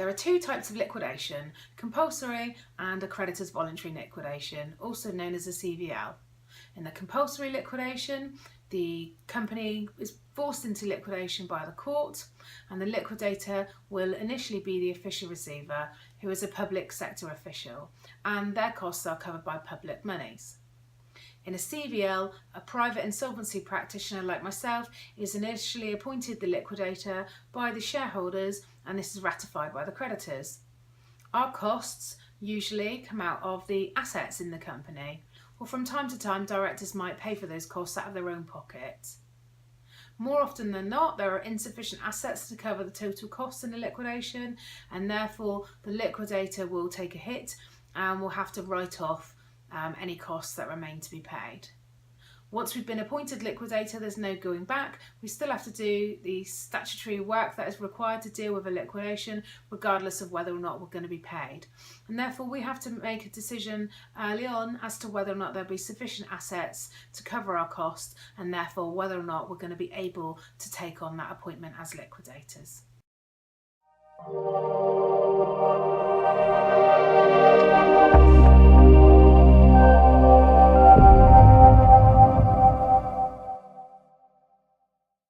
There are two types of liquidation, compulsory and a creditor's voluntary liquidation, also known as a CVL. In the compulsory liquidation, the company is forced into liquidation by the court, and the liquidator will initially be the official receiver, who is a public sector official, and their costs are covered by public monies. In a CVL, a private insolvency practitioner like myself is initially appointed the liquidator by the shareholders, and this is ratified by the creditors. Our costs usually come out of the assets in the company, or from time to time directors might pay for those costs out of their own pocket. More often than not, there are insufficient assets to cover the total costs in a liquidation, and therefore the liquidator will take a hit and will have to write off any costs that remain to be paid. Once we've been appointed liquidator, there's no going back. We still have to do the statutory work that is required to deal with a liquidation, regardless of whether or not we're going to be paid. And therefore we have to make a decision early on as to whether or not there'll be sufficient assets to cover our costs, and therefore whether or not we're going to be able to take on that appointment as liquidators.